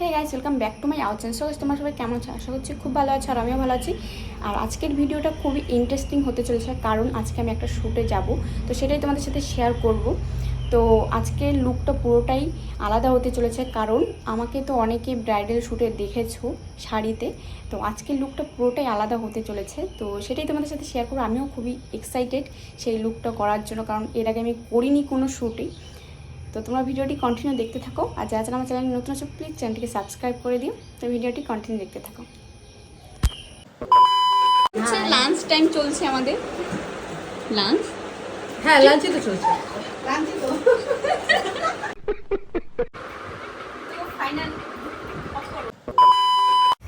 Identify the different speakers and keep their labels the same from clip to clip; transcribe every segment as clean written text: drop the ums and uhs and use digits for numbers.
Speaker 1: Hey guys, welcome back to my our channel. So তোমরা সবাই কেমন আছো? আশা করছি খুব ভালো আছো আর আমিও ভালো আছি। আর আজকের ভিডিওটা খুবই ইন্টারেস্টিং হতে চলেছে, কারণ আজকে আমি একটা শ্যুটে যাব, তো সেটাই তোমাদের সাথে শেয়ার করব। তো আজকের লুকটা পুরোটাই আলাদা হতে চলেছে, কারণ আমাকে তো অনেকে ব্রাইডাল শ্যুটে দেখেছো শাড়িতে, তো আজকের লুকটা পুরোটাই আলাদা হতে চলেছে। তো সেটাই তোমাদের সাথে শেয়ার করবো। আমিও খুবই এক্সাইটেড সেই লুকটা করার জন্য, কারণ এর আগে আমি করিনি কোনো শ্যুটই। তো তোমরা ভিডিওটি কন্টিনিউ দেখতে থাকো, আর যারা যারা আমার চ্যানেলে নতুন আছো প্লিজ চ্যানেলটিকে সাবস্ক্রাইব করে দিও। তো ভিডিওটি কন্টিনিউ দেখতে থাকো। লাঞ্চ টাইম চলছে আমাদের। লাঞ্চ,
Speaker 2: হ্যাঁ লাঞ্চই তো চলছে।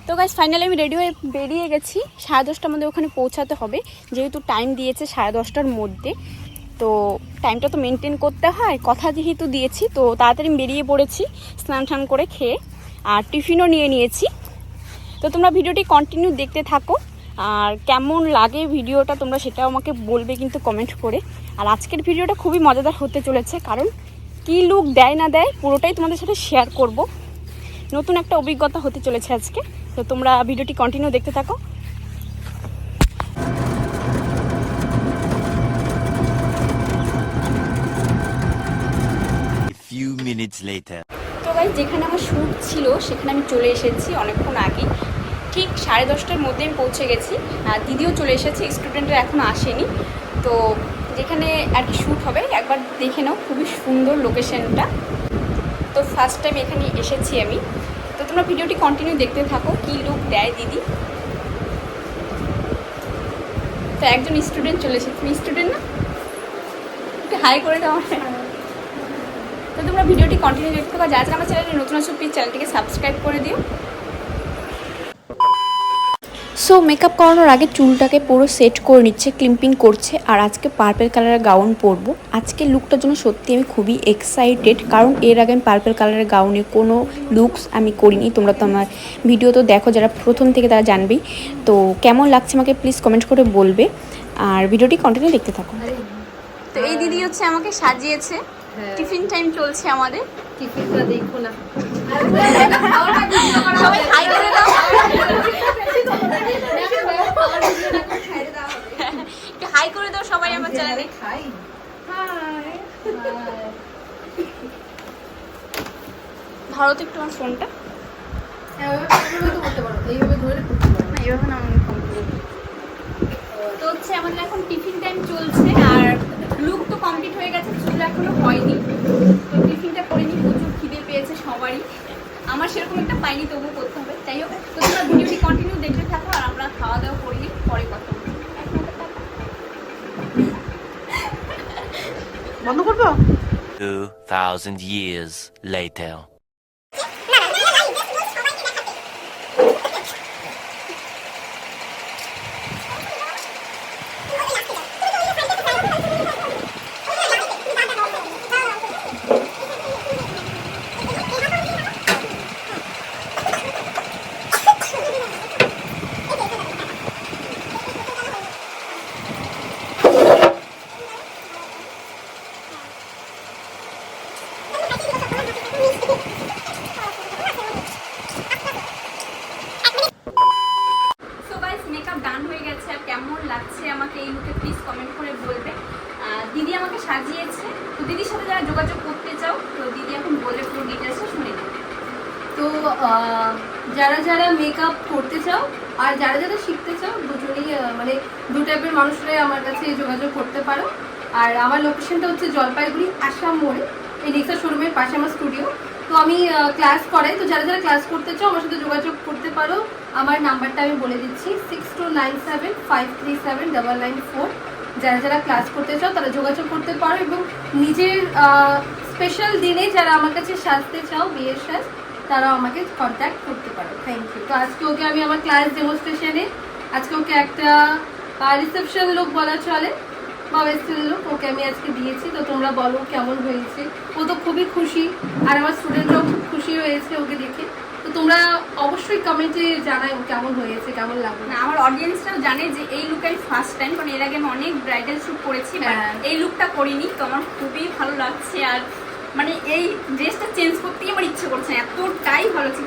Speaker 1: তো গাইস ফাইনালি আমি রেডি হয়ে বেরিয়ে গেছি। 10:30টার মধ্যে ওখানে পৌঁছাতে হবে, যেহেতু টাইম দিয়েছে 10:30টার মধ্যে। তো টাইমটা তো মেনটেন করতে হয়, কথা যেহেতু দিয়েছি, তো তাড়াতাড়ি বেরিয়ে পড়েছি স্নান টান করে খেয়ে, আর টিফিনও নিয়ে নিয়েছি। তো তোমরা ভিডিওটি কন্টিনিউ দেখতে থাকো, আর কেমন লাগে ভিডিওটা তোমরা সেটাও আমাকে বলবে কিন্তু কমেন্ট করে। আর আজকের ভিডিওটা খুবই মজাদার হতে চলেছে, কারণ কী লুক দেয় না দেয় পুরোটাই তোমাদের সাথে শেয়ার করব। নতুন একটা অভিজ্ঞতা হতে চলেছে আজকে। তো তোমরা ভিডিওটি কন্টিনিউ দেখতে থাকো।
Speaker 3: Few minutes later.
Speaker 1: তো গাইস, যেখানে আমার শ্যুট ছিল সেখানে আমি চলে এসেছি অনেকক্ষণ আগে। ঠিক 10:30টার মধ্যে আমি পৌঁছে গেছি, আর দিদিও চলে এসেছে, স্টুডেন্টরা এখনও আসেনি। তো যেখানে আর কি শ্যুট হবে একবার দেখে নাও, খুবই সুন্দর লোকেশনটা। তো ফার্স্ট টাইম এখানে এসেছি আমি। তো তোমরা ভিডিওটি কন্টিনিউ দেখতে থাকো, কী লুক দেয় দিদি। তো একজন স্টুডেন্ট চলে এসেছে। তুমি স্টুডেন্ট না? একটু হাই করে দাও আমার। তো তোমরা ভিডিওটি কন্টিনিউ দেখতে থাকো, যারা যারা আমার চ্যানেলে নতুন আছো প্লিজ চ্যানেলটিকে সাবস্ক্রাইব করে দিও। সো মেকআপ করানোর আগে চুলটাকে পুরো সেট করে নিচ্ছে, ক্লিম্পিং করছে। আর আজকে পার্পল কালারের গাউন পরবো। আজকে লুকটার জন্য সত্যি আমি খুবই এক্সাইটেড, কারণ এর আগে আমি পার্পল কালারের গাউনে কোনো লুকস আমি করিনি। তোমরা তো আমার ভিডিও তো দেখো, যারা প্রথম থেকে তারা জানবেই। তো কেমন লাগছে আমাকে প্লিজ কমেন্ট করে বলবে, আর ভিডিওটি কন্টিনিউ দেখতে থাকো। তো এই দিদি হচ্ছে আমাকে সাজিয়েছে। টিফিন টাইম চলছে আমাদের।
Speaker 2: টিফিনটা দেখো না,
Speaker 1: সবাই হাই করে দাও। একটু হাই করে দাও সবাই আমার চ্যানেলে।
Speaker 2: খাই।
Speaker 1: ধরো তো একটু আমার ফোনটা।
Speaker 2: এইভাবে ধরে করতে পারো।
Speaker 1: না, এভাবে না, আমি ফোন করবো। তো হচ্ছে আমাদের এখন টিফিন টাইম চলছে, আর লুক তো কমপ্লিট হয়ে গেছে, চুল এখনো হয়নি। তো টিফিনটা করে নিই, প্রচুর খিদে পেয়েছে সবারই। আমার সেরকম একটা পাইনি, তবুও করতে হবে। তাই হোক, তো তোমরা ভিডিওটি কন্টিনিউ দেখতে থাকো, আর আমরা খাওয়া দাওয়া করি, পরে কথা বলবো।
Speaker 2: বন্ধ করবো?
Speaker 3: 2000 years later.
Speaker 1: মেকআপ ডান হয়ে গেছে, আর কেমন লাগছে আমাকে এই লুকে প্লিজ কমেন্ট করে বলবে। দিদি আমাকে সাজিয়েছে। তো দিদির সাথে যারা যোগাযোগ করতে চাও, তো দিদি এখন বলে পুরো ডিটেলসটা শুনে নেবে।
Speaker 2: তো যারা যারা মেকআপ করতে চাও আর যারা যারা শিখতে চাও, দুজনেই মানে দু টাইপের মানুষরাই আমার কাছে যোগাযোগ করতে পারো। আর আমার লোকেশনটা হচ্ছে জলপাইগুড়ি আসাম মোড়ে, এই নেক্সা শোরুমের পাশে আমার স্টুডিও। তো আমি ক্লাস করাই, তো যারা যারা ক্লাস করতে চাও আমার সাথে যোগাযোগ করতে পারো। আমার নাম্বারটা আমি বলে দিচ্ছি, 6297537994। যারা যারা ক্লাস করতে চাও তারা যোগাযোগ করতে পারো, এবং নিজের স্পেশাল দিনে যারা আমার কাছে সাজতে চাও, বিয়ের সাজ, তারাও আমাকে কন্ট্যাক্ট করতে পারো। Thank you. তো আজকে ওকে আমি আমার ক্লাস ডেমনস্ট্রেশনে আজকে ওকে একটা রিসেপশন লুক বলা চলে বা ওয়েস্টার্ন লুক ওকে আমি আজকে দিয়েছি। তো তোমরা বলো কেমন হয়েছে। ও তো খুবই খুশি, আর আমার স্টুডেন্টরাও খুব খুশি হয়েছে ওকে দেখে। তো তোমরা অবশ্যই কমেন্টে জানাই কেমন হয়েছে, কেমন লাগলো।
Speaker 1: না, আমার অডিয়েন্সরাও জানে যে এই লুক আমি ফার্স্ট টাইম, কারণ এর আগে আমি অনেক ব্রাইডাল শ্যুট করেছি, এই লুকটা করিনি। তো আমার খুবই ভালো লাগছে, আর মানে এই ড্রেসটা চেঞ্জ করতেই আমার ইচ্ছে করছে, এতটাই ভালো লাগছে।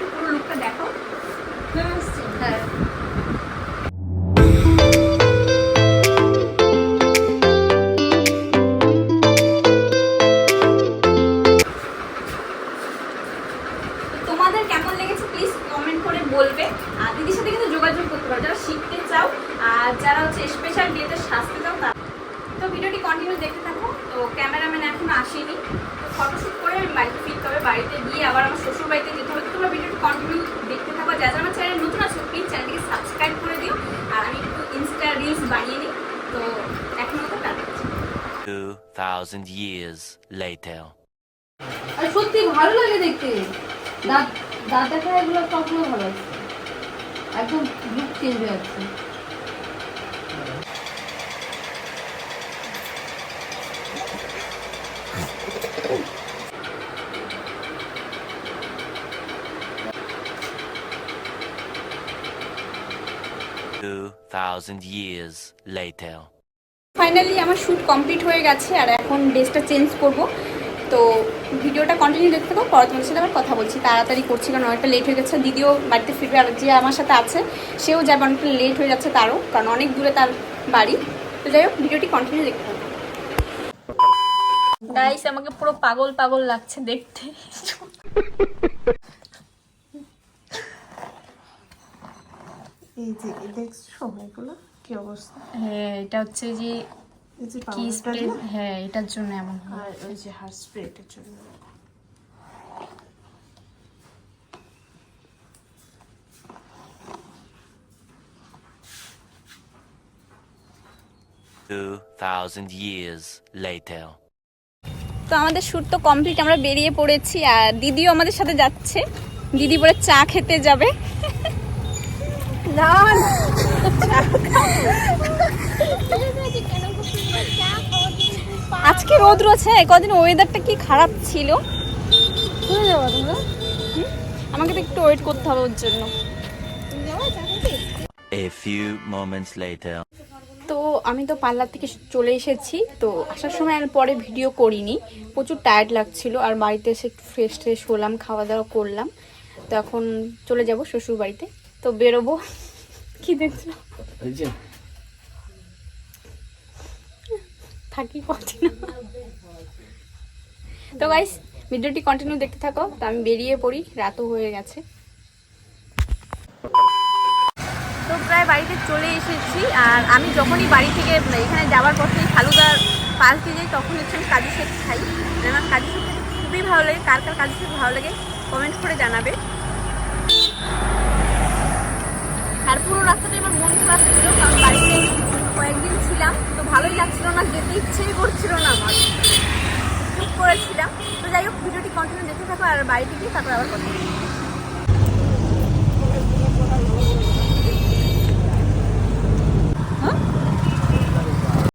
Speaker 1: তোমাদের কেমন লেগেছে প্লিজ কমেন্ট করে বলবে। আর দিদির সাথে কিন্তু যোগাযোগ করতে পারো যারা শিখতে চাও আর যারা হচ্ছে স্পেশাল বিয়েতে সাজতে চাও তারা। তো ভিডিওটি কন্টিনিউ দেখতে থাকো। তো ক্যামেরাম্যান এখনো আসেনি, তো ফটোশ্যুট করে আমি বাড়িতে ফিরতে হবে, বাড়িতে গিয়ে আবার আমার শ্বশুর বাড়িতে যেতে হবে। তোমরা ভিডিওটি কন্টিনিউ দেখতে থাকো। যারা আমার চ্যানেল নতুন আছো প্লিজ চ্যানেলটিকে সাবস্ক্রাইব করে দিও। আর আমি একটু ইনস্টা রিলস বানিয়ে নিই। তো এখন মতো টাটা।
Speaker 3: 2000 years later.
Speaker 2: আর সত্যি ভালো লাগে দেখতে, দাঁত দাঁত দেখা এগুলো সবগুলো ভালো আছে, একদম লুক চেঞ্জ হয়ে যাচ্ছে।
Speaker 3: Two 2000 years later.
Speaker 1: ফাইনালি আমার শ্যুট কমপ্লিট হয়ে গেছে আর এখন ড্রেসটা চেঞ্জ করব। তো ভিডিওটা কন্টিনিউ দেখতে থাকো, পরে তোমাদের সাথে আবার কথা বলছি। তাড়াতাড়ি করছি কারণ অনেকটা লেট হয়ে গেছে, দিদিও বাড়িতে ফিরবে আর যে আমার সাথে আছে সেও যাবে, অনেকটা লেট হয়ে যাচ্ছে তারও, কারণ অনেক দূরে তার বাড়ি। তো যাই হোক ভিডিওটি কন্টিনিউ দেখতে থাকো। গাইস আমাকে পুরো পাগল পাগল লাগছে দেখতে।
Speaker 4: এই যে দেখছো এগুলো কি অবস্থা?
Speaker 1: হ্যাঁ এটা হচ্ছে যে
Speaker 4: এই যে
Speaker 1: কি স্প্রে, হ্যাঁ এটার জন্য এমন হয়।
Speaker 4: আর ওই যে হার্ট স্প্রেটার জন্য।
Speaker 3: Two 2000 years later.
Speaker 1: তো আমাদের শ্যুট তো কমপ্লিট, আমরা বেরিয়ে পড়েছি আর দিদিও আমাদের সাথে যাচ্ছে। দিদি বলে চা খেতে যাবে। না আজকে রোদ রয়েছে, কদিন ওয়েদারটা কি খারাপ ছিল। আমাকে তো একটু ওয়েট করতে হবে ওর জন্য।
Speaker 3: A few moments later.
Speaker 1: তো আমি তো পার্লার থেকে চলে এসেছি। তো আসার সময় আর পরে ভিডিও করিনি, প্রচুর টায়ার্ড লাগছিল। আর বাড়িতে এসে একটু ফ্রেশ ট্রেশ হলাম, খাওয়া দাওয়া করলাম। তো এখন চলে যাব শ্বশুর বাড়িতে। তো বেরোবো। কি দেখছো? থাকি পাচ্ছি না। তো গাইস ভিডিওটি কন্টিনিউ দেখতে থাকো। তো আমি বেরিয়ে পড়ি, রাতও হয়ে গেছে। তো প্রায় বাড়িতে চলে এসেছি। আর আমি যখনই বাড়ি থেকে এখানে যাওয়ার পথে ফালুদার পাশ দিয়ে যাই তখন হচ্ছে আমি কাজু শেক খাই। আমার কাজু শেক খেতে খুবই ভালো লাগে। কার কার কাজু শেক ভালো লাগে কমেন্ট করে জানাবে। আর পুরো রাস্তাটা আমার মন খারাপ ছিল, কারণ বাড়িতে কয়েকদিন ছিলাম তো ভালোই লাগছিল না, যেতে ইচ্ছেই করছিল না আমার, চুপ করেছিলাম। তো যাই হোক ভিডিওটি কন্টিনিউ দেখতে থাকো আর বাড়িতে গিয়ে তারপর আবার কথা বলবো।